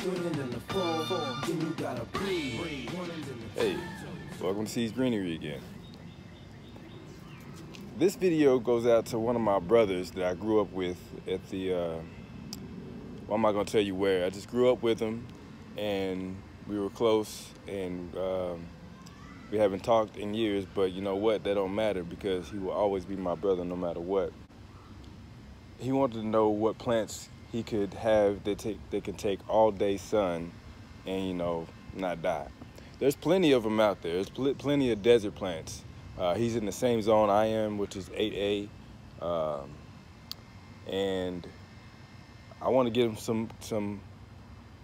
Hey, welcome to C's Greenery again. This video goes out to one of my brothers that I grew up with at the, well, I'm not going to tell you where. I just grew up with him, and we were close, and we haven't talked in years, but you know what? That don't matter because he will always be my brother no matter what. He wanted to know what plants he could have that can take all day sun and, you know, not die. There's plenty of them out there. There's plenty of desert plants. He's in the same zone I am, which is 8A. And I want to give him some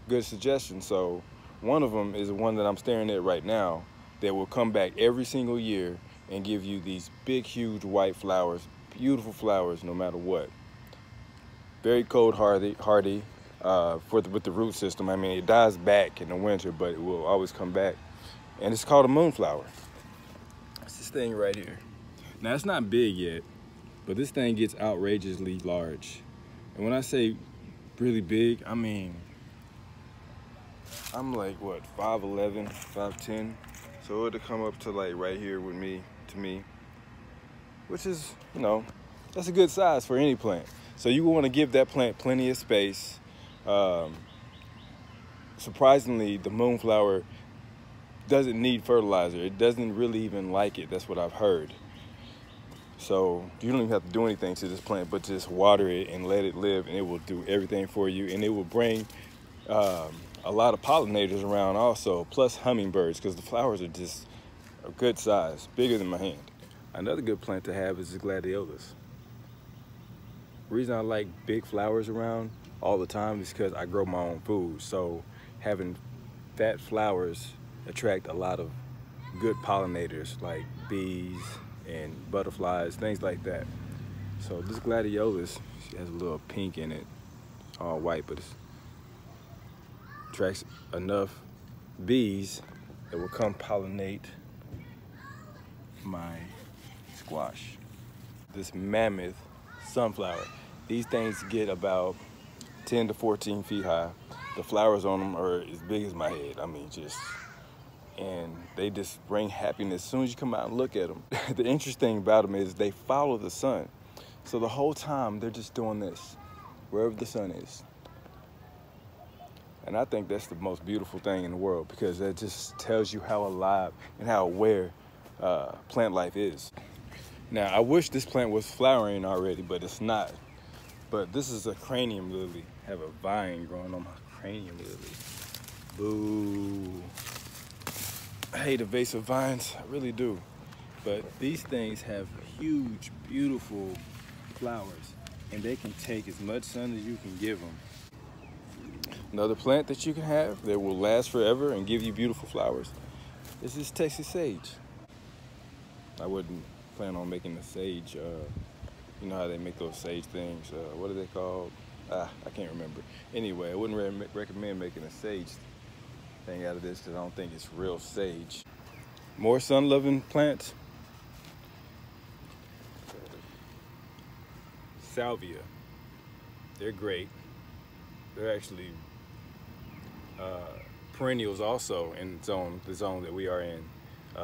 good suggestions. So one of them is the one that I'm staring at right now that will come back every single year and give you these big, huge white flowers, beautiful flowers no matter what. Very cold hardy with the root system. I mean, it dies back in the winter, but it will always come back. And it's called a moonflower. It's this thing right here. Now, it's not big yet, but this thing gets outrageously large. And when I say really big, I mean, I'm like, what, 5'11", 5'10"? So it'll come up to like right here with me, to me, which is, you know, that's a good size for any plant. So you want to give that plant plenty of space. Surprisingly, the moonflower doesn't need fertilizer. It doesn't really even like it. That's what I've heard. So you don't even have to do anything to this plant, but just water it and let it live, and it will do everything for you. And it will bring a lot of pollinators around also, plus hummingbirds, because the flowers are just a good size, bigger than my hand. Another good plant to have is the gladiolus. The reason I like big flowers around all the time is because I grow my own food. So having fat flowers attract a lot of good pollinators like bees and butterflies, things like that. So this gladiolus, she has a little pink in it, all white, but it attracts enough bees that will come pollinate my squash. This mammoth sunflower. These things get about 10 to 14 feet high. The flowers on them are as big as my head. I mean, and they just bring happiness as soon as you come out and look at them. The interesting about them is they follow the sun. So the whole time they're just doing this, wherever the sun is. And I think that's the most beautiful thing in the world because that just tells you how alive and how aware plant life is. Now, I wish this plant was flowering already, but it's not. But this is a cranium lily. I have a vine growing on my cranium lily. Boo. I hate invasive vines, I really do. But these things have huge, beautiful flowers, and they can take as much sun as you can give them. Another plant that you can have that will last forever and give you beautiful flowers is this Texas sage. I wouldn't plan on making a sage, you know how they make those sage things, what are they called? I can't remember. Anyway, I wouldn't recommend making a sage thing out of this because I don't think it's real sage. More sun-loving plants. Salvia. They're great. They're actually perennials also in the zone that we are in.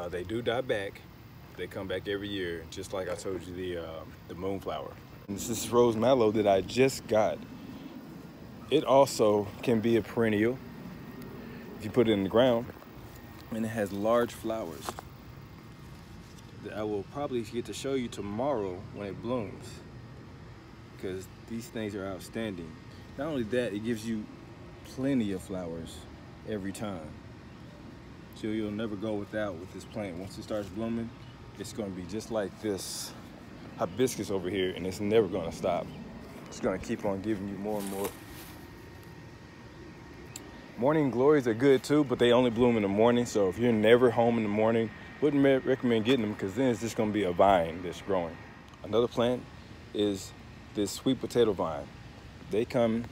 They do die back. They come back every year, just like I told you, the moonflower. And this is rose mallow that I just got. It also can be a perennial if you put it in the ground, and it has large flowers that I will probably get to show you tomorrow when it blooms, because these things are outstanding. Not only that, it gives you plenty of flowers every time. So you'll never go without with this plant. Once it starts blooming, it's going to be just like this hibiscus over here, and it's never going to stop. It's going to keep on giving you more and more. Morning glories are good too, but they only bloom in the morning. So if you're never home in the morning, wouldn't recommend getting them because then it's just going to be a vine that's growing. Another plant is this sweet potato vine. They come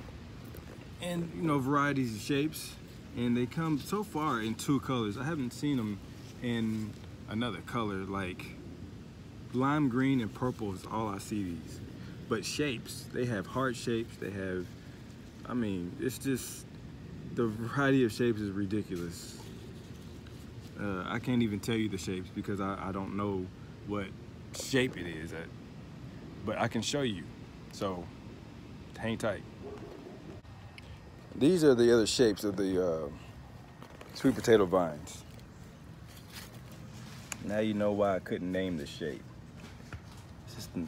in, you know, varieties of shapes, and they come so far in 2 colors. I haven't seen them in another color, like lime green and purple is all I see these. But shapes, they have heart shapes, they have, I mean, it's just The variety of shapes is ridiculous. I can't even tell you the shapes because I don't know what shape it is, but I can show you. So hang tight. These are the other shapes of the sweet potato vines. Now you know why I couldn't name the shape. It's just, you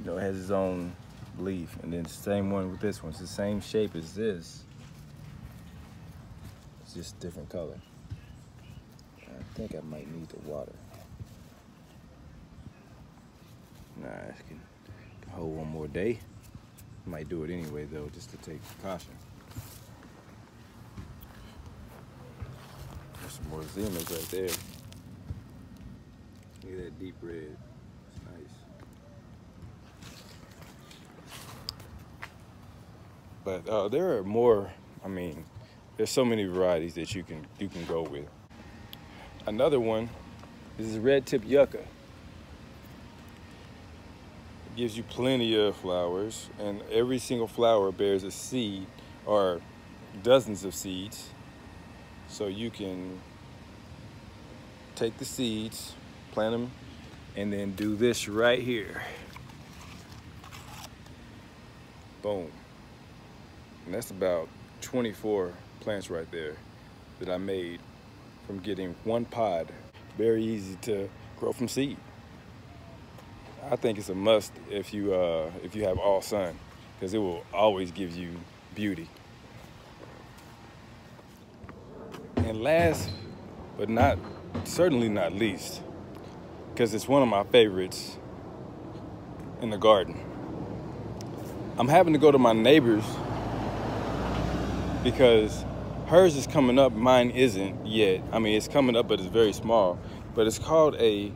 know, it has its own leaf, and then the same one with this one. It's the same shape as this. It's just different color. I think I might need the water. Nah, it can hold one more day. Might do it anyway though, just to take precaution. There's some more zinnias right there. Look at that deep red. It's nice. But there are more. I mean, there's so many varieties that you can go with. Another one is red tip yucca. It gives you plenty of flowers, and every single flower bears a seed or dozens of seeds. So you can take the seeds, plant them, and then do this right here. Boom. And that's about 24 plants right there that I made from getting one pod. Very easy to grow from seed. I think it's a must if you have all sun, because it will always give you beauty. And last, but certainly not least, because it's one of my favorites in the garden. I'm having to go to my neighbor's because hers is coming up, mine isn't yet. I mean, it's coming up, but it's very small. But it's called a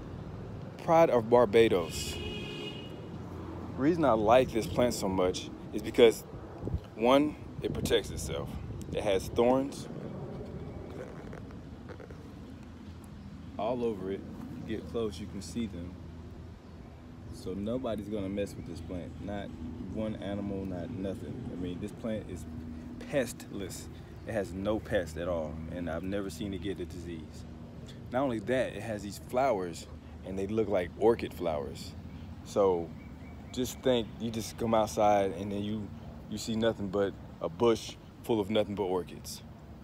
Pride of Barbados. The reason I like this plant so much is because, one, it protects itself. It has thorns all over it. You get close, you can see them. So nobody's gonna mess with this plant. Not one animal, not nothing. I mean, this plant is pestless. It has no pest at all, and I've never seen it get a disease. Not only that, it has these flowers, and they look like orchid flowers. So just think, you just come outside and then you see nothing but a bush full of nothing but orchids.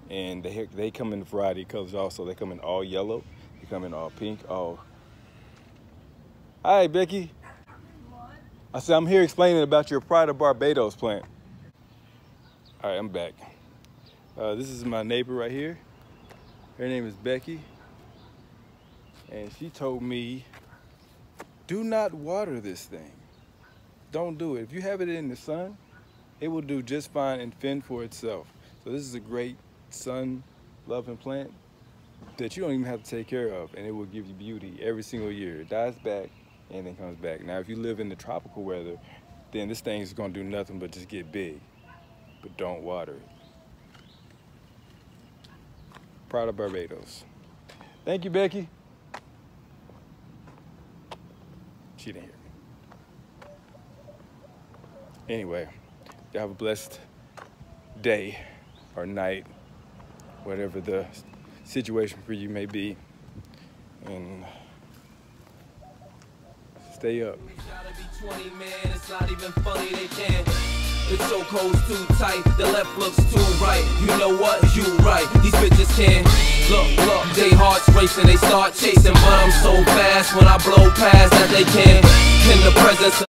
And they come in a variety of colors also. They come in all yellow, they come in all pink, all... Hi, Becky. What? I said, I'm here explaining about your Pride of Barbados plant. All right, I'm back. This is my neighbor right here. Her name is Becky. And she told me, do not water this thing. Don't do it. If you have it in the sun, it will do just fine and fend for itself. So this is a great sun-loving plant that you don't even have to take care of, and it will give you beauty every single year. It dies back and then comes back. Now, if you live in the tropical weather, then this thing is gonna do nothing but just get big. But don't water it. Pride of Barbados. Thank you, Becky. She didn't hear me. Anyway, you have a blessed day or night, whatever the situation for you may be, and stay up. It's not even funny, they can't. The chokehold's too tight, the left looks too right. You know what? You right. These bitches can't. Look, they hearts racing, they start chasing, but I'm so fast when I blow past that they can't. In the presence of